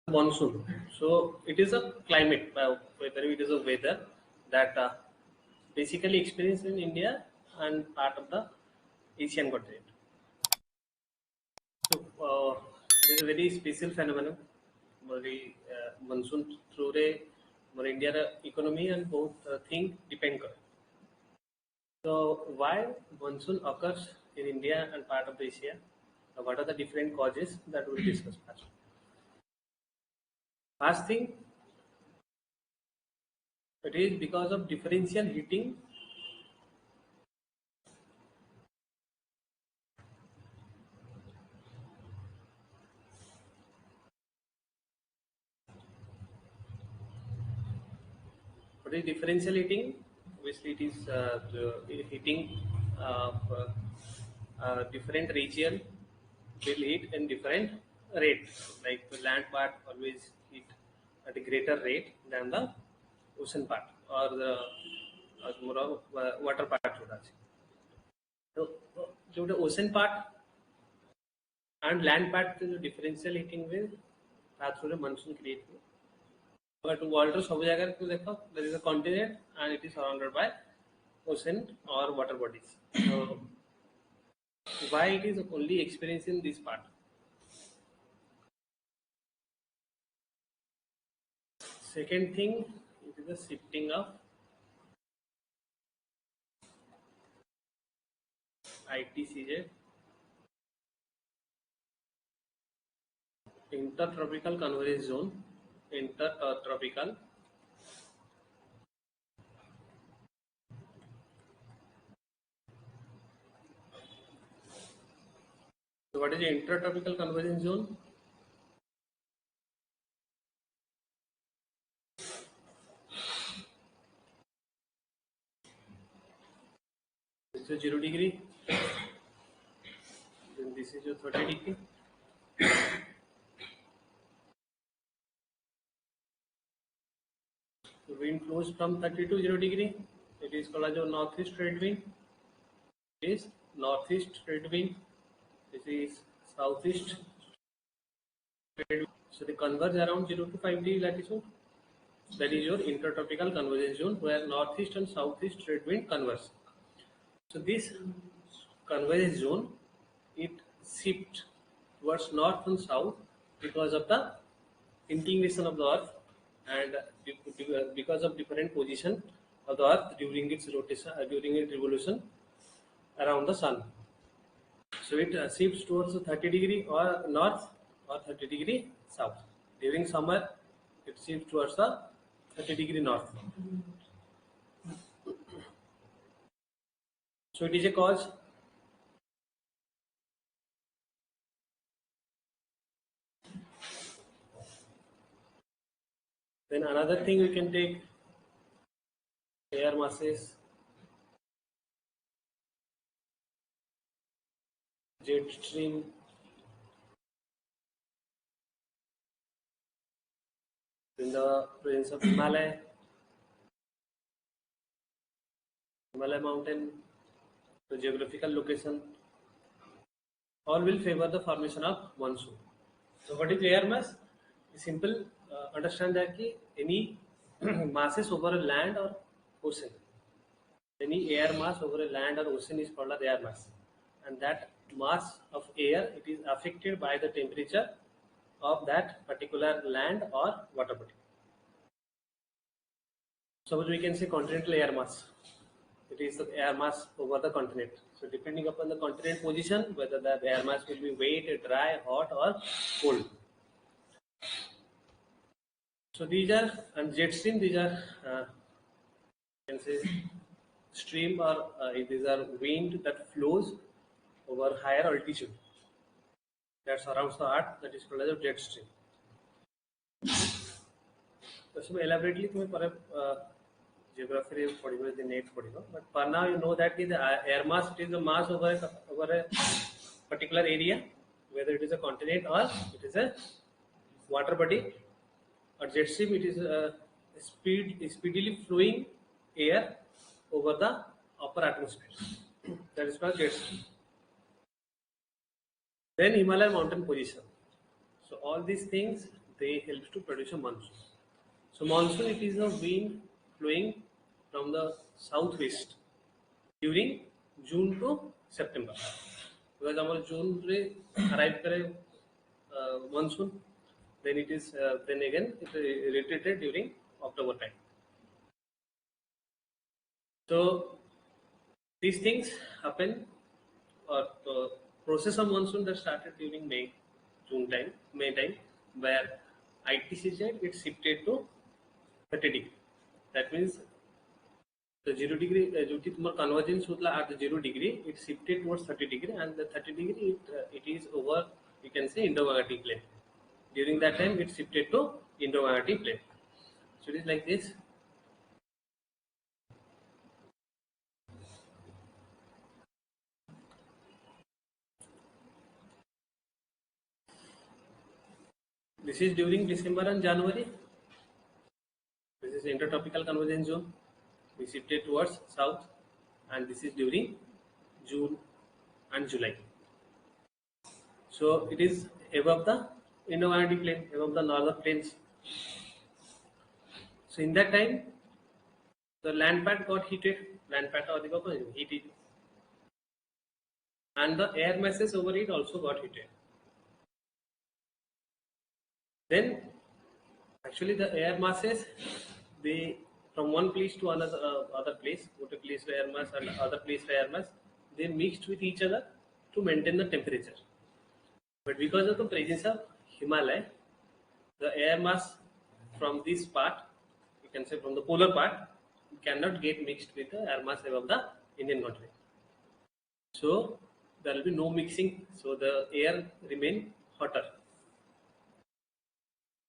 monsoon. So it is a climate, whether it is a weather that basically experienced in India and part of the Asian continent. So it is a very special phenomenon. Monsoon through India economy and both thing depend on. So why monsoon occurs in India and part of Asia? What are the different causes that we'll discuss first? First thing, it is because of differential heating. What is differential heating? Obviously, it is the heating of different region will heat in different rate. Like the land part always heat at a greater rate than the ocean part or the more of water part. So, the ocean part and land part जो differential heating में through monsoon create हुआ. But water सब जगह को देखो, there is a continent and it is surrounded by ocean or water bodies. So why it is only experienced in this part? Second thing, it is the shifting of ITCJ, intertropical convergence zone, intertropical. So what is the intertropical convergence zone? This is 0 degree. Then this is your 30 degree. The wind flows from 30 to 0 degree. It is called as a northeast trade wind. It is northeast trade wind. This is southeast trade wind. So they converge around 0 to 5 degree latitude. That is your intertropical convergence zone where northeast and southeast trade wind converge. So this convergence zone, it shifts towards north and south because of the inclination of the earth and because of different position of the earth during its rotation, during its revolution around the sun. So it shifts towards the 30 degree or north or 30 degree south. During summer, it shifts towards the 30 degree north. So it is a cause. Then another thing we can take air masses, jet stream, in the presence of Himalaya mountain, the geographical location, all will favor the formation of monsoon. So what is air mass? Simple understand that ki any masses over a land or ocean, any air mass over a land or ocean is called as air mass, and that mass of air it is affected by the temperature of that particular land or water body. Suppose we can say continental air mass. It is the air mass over the continent. So depending upon the continent position, whether the air mass will be wet, dry, hot or cold. So these are, and jet stream, these are you can say stream or these are wind that flows over higher altitude that surrounds the earth, that is called as a jet stream. So elaborately तुम्हें पर geography पढ़िबो the next पढ़िबो, but for now you know that the air mass it is the mass over a particular area, whether it is a continent or it is a water body. Or jet stream it is a speedily flowing air over the upper atmosphere. That is called jet stream. Then Himalaya mountain position. So all these things they help to produce a monsoon. So monsoon, it is a wind flowing from the southwest during June to September. Because our June रे arrive करे monsoon, then it is then again it retreated during October time. So these things happen, or the process of monsoon that started during May time, where ITCZ gets shifted to 30 degree. That means the 0 degree, जो कि तुम्हारा convergence होता है at the 0 degree, it shifted towards 30 degree, and the 30 degree it is over, you can say, Indo-Gangetic plane. During that time, it shifted to Indo-Gangetic plane. So it is like this. This is during December and January. This is intertropical convergence zone. We shifted towards south, and this is during June and July. So it is above the Indo-Gangetic plane, above the northern plains. So in that time, the land pad got heated. Land pad got heated, and the air masses over it also got heated. Then, actually, the air masses, they from one place to another other place, go to place air mass and other place air mass, they mixed with each other to maintain the temperature. But because of the presence of Himalaya, the air mass from this part, you can say from the polar part, cannot get mixed with the air mass above the Indian continent. So there will be no mixing. So the air remain hotter.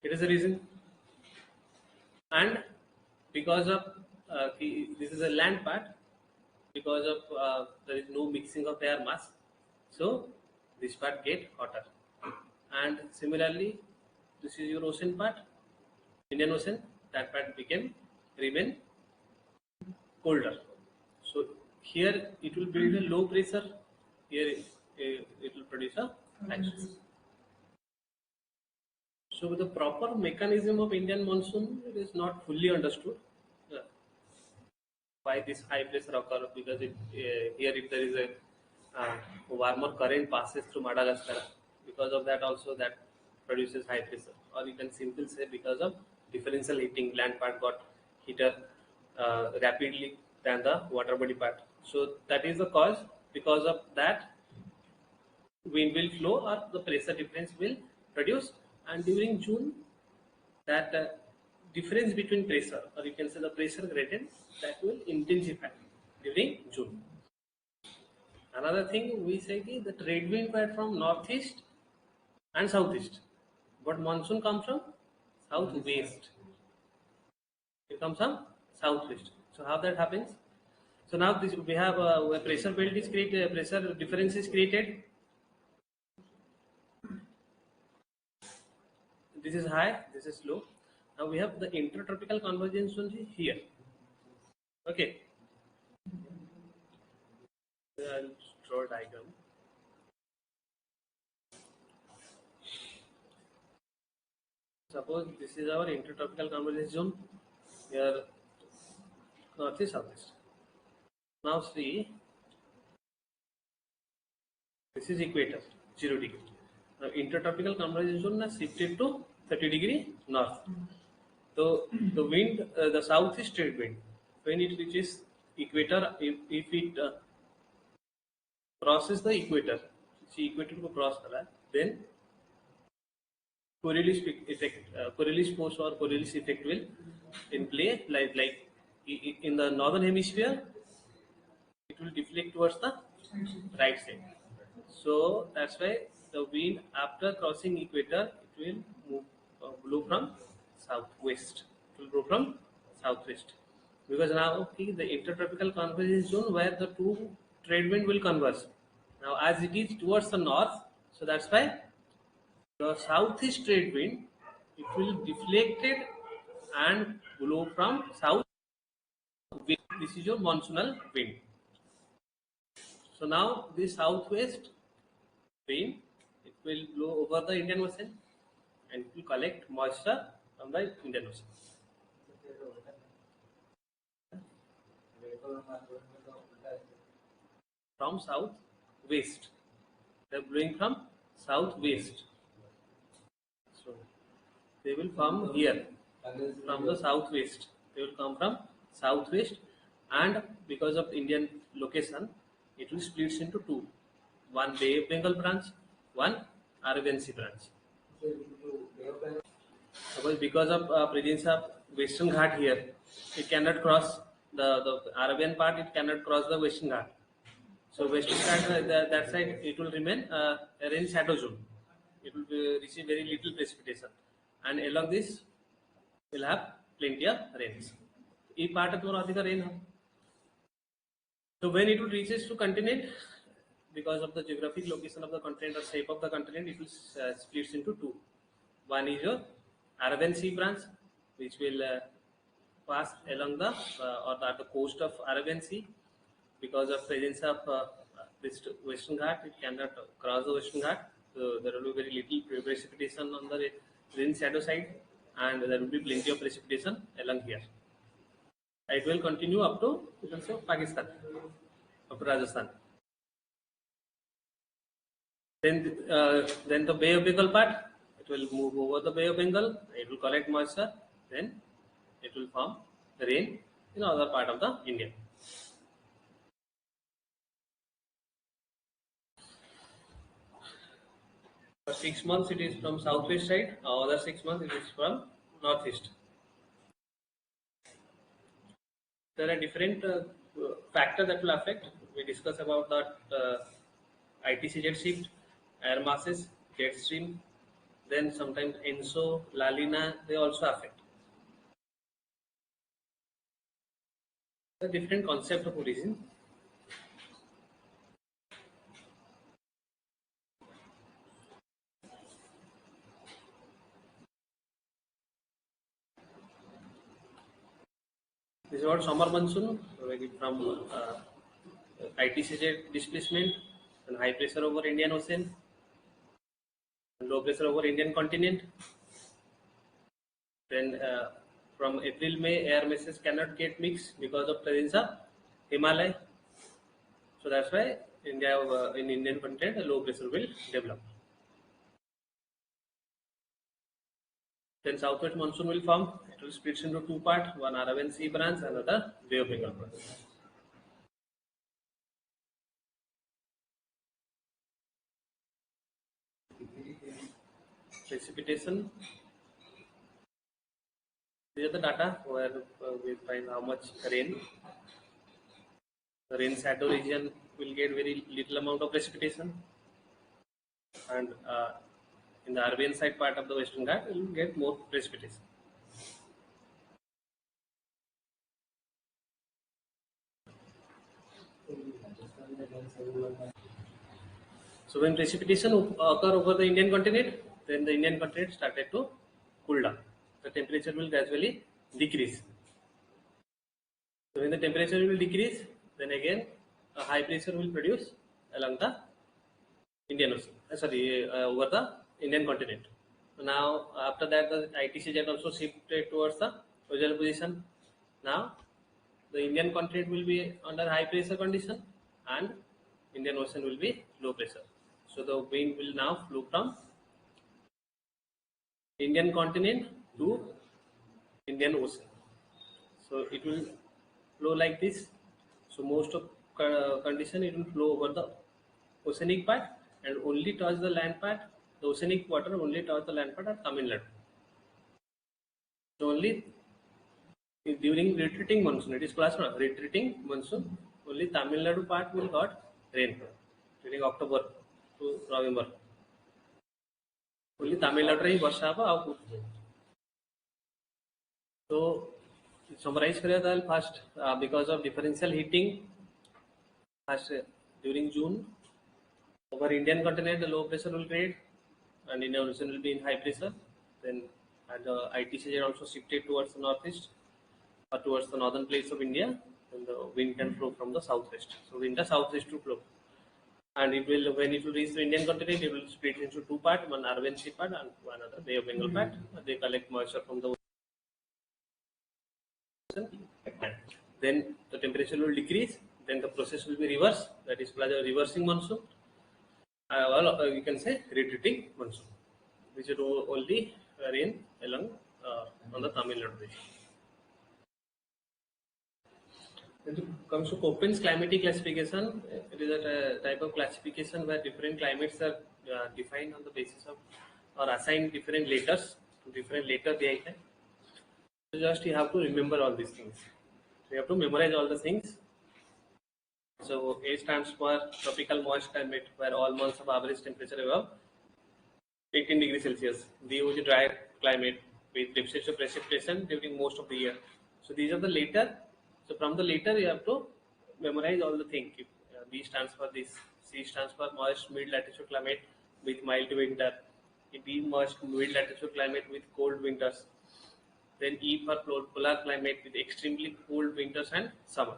It is the reason. And because of this is a land part, because of there is no mixing of air mass, so this part get hotter. And similarly, this is your ocean part, Indian Ocean. That part remain colder. So here it will build a low pressure. Here it will produce a high pressure. So the proper mechanism of Indian monsoon is not fully understood. Why this high pressure occur? Because here if there is a warmer current passes through Madagascar, because of that also that produces high pressure. Or you can simply say because of differential heating, land part got heated rapidly than the water body part. So that is the cause. Because of that, wind will flow or the pressure difference will produce, and during June that difference between pressure, or you can say the pressure gradient, that will intensify during June. Another thing we say is the trade wind were from northeast and southeast, but monsoon comes from southwest. It comes from southwest. So how that happens? So now this we have a pressure belt is created, pressure difference is created. This is high, this is low. Now we have the intertropical convergence zone here. Okay. I'll draw a diagram. Suppose this is our intertropical convergence zone. Here, northeast, southeast. Now see, this is equator, 0 degree. Now intertropical convergence zone is shifted to 30 degree north. So the wind, the southeast trade wind, when it reaches equator, if it crosses the equator, see equator को cross करा, then Coriolis effect, Coriolis force or Coriolis effect will in play. Like in the northern hemisphere, it will deflect towards the right side. So that's why the wind after crossing equator, it will move, blow from southwest. It will blow from southwest. Because now okay, the intertropical convergence zone where the two trade wind will converge. Now as it is towards the north, so that's why the southeast trade wind, it will deflected and blow from south. This is your monsoonal wind. So now the southwest wind, it will blow over the Indian Ocean, and it will collect moisture from the Indian Ocean. From southwest. They are blowing from southwest. So they will come here from the southwest. They will come from southwest, and because of Indian location, it will split into two: one Bay of Bengal branch, one Arabian Sea branch. Suppose because of presence of Western Ghat here, it cannot cross the Arabian part. It cannot cross the Western Ghat. So Western Ghat, that side, it will remain a rain shadow zone. It will receive very little precipitation, and along this, will have plenty of rains. This part of the rain. So when it will reaches to continent, because of the geographic location of the continent or shape of the continent, it will splits into two. One is your Arabian Sea branch, which will pass along the or at the coast of Arabian Sea. Because of presence of this Western Ghat, it cannot cross the Western Ghat. So there will be very little precipitation on the rain shadow side, and there will be plenty of precipitation along here. It will continue up to, you can say, Pakistan, up to Rajasthan. Then the Bay of Bengal part, it will move over the Bay of Bengal. It will collect moisture. Then it will form rain in other part of the India. For 6 months it is from southwest side. Other 6 months it is from northeast. There are different factors that will affect. We discuss about that ITC jet shift, air masses, jet stream, then sometimes ENSO, La Nina, they also affect. The different concept of origin. This is what summer monsoon, from ITC jet displacement, and high pressure over Indian Ocean, and low pressure over Indian continent. Then from April, May, air masses cannot get mixed because of presence of Himalaya. So that's why India in Indian continent, a low pressure will develop. Then southwest monsoon will form. It will split into two parts: one Arabian Sea branch, another Bay of Bengal branch. Precipitation. These are the data where we find how much rain. The rain shadow region will get very little amount of precipitation, and in the Arabian side part of the Western Ghat, will get more precipitation. So when precipitation occur over the Indian continent, then the Indian continent started to cool down. The temperature will gradually decrease. So when the temperature will decrease, then again a high pressure will produce along the Indian Ocean. Over the Indian continent. So now after that, the ITC jet also shifted towards the coastal position. Now the Indian continent will be under high pressure condition, and Indian Ocean will be low pressure. So the wind will now flow from Indian continent to Indian Ocean. So it will flow like this. So most of condition, it will flow over the oceanic part and only touch the land part. The oceanic water only touch the land part of Tamil Nadu. So only during retreating monsoon, it is class retreating monsoon, only Tamil Nadu part will got rain during October to November. Only Tamil Nadu ही वर्षा हवा आउ. So summarize करें तो first because of differential heating, first during June over Indian continent the low pressure will create and Indian Ocean will be in high pressure. Then the ITC jet also shifted towards the northeast or towards the northern place of India, and the wind can flow from the southwest. So wind the southwest to flow. and it will, when it will reach the Indian continent, it will split into two parts: one Arabian Sea part and one other Bay of Bengal part. They collect moisture from the ocean, and then the temperature will decrease. Then the process will be reversed. That is called a reversing monsoon. You can say retreating monsoon, which will only rain along on the Tamil Nadu region. When it comes to Köppen's climatic classification, it is a type of classification where different climates are defined on the basis of or assigned different letters to different letter दिया है. So just you have to remember all these things. So you have to memorize all the things. So A stands for tropical moist climate, where all months of average temperature above 18 degrees Celsius. B was a dry climate with deficits of precipitation during most of the year. So these are the later. So from the later you have to memorize all the things. B stands for this. C stands for moist mid latitude climate with mild winter. D moist mid latitude climate with cold winters. Then E for polar climate with extremely cold winters and summer.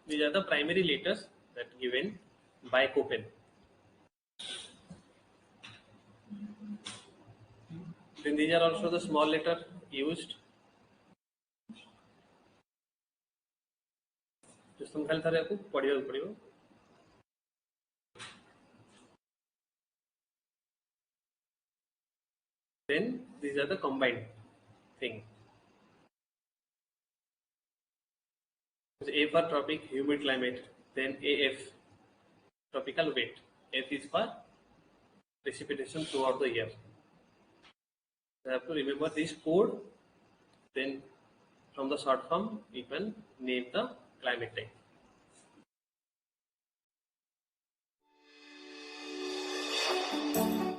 These are the primary letters that given by Köppen. Then these are also the small letter used. तुम खाली थरे को पढ़िବାକୁ पड़िବ. Then these are the combined thing. A for tropic humid climate, then AF tropical wet. F is for precipitation throughout the year. You have to remember this code. Then from the short form you can name the climate type.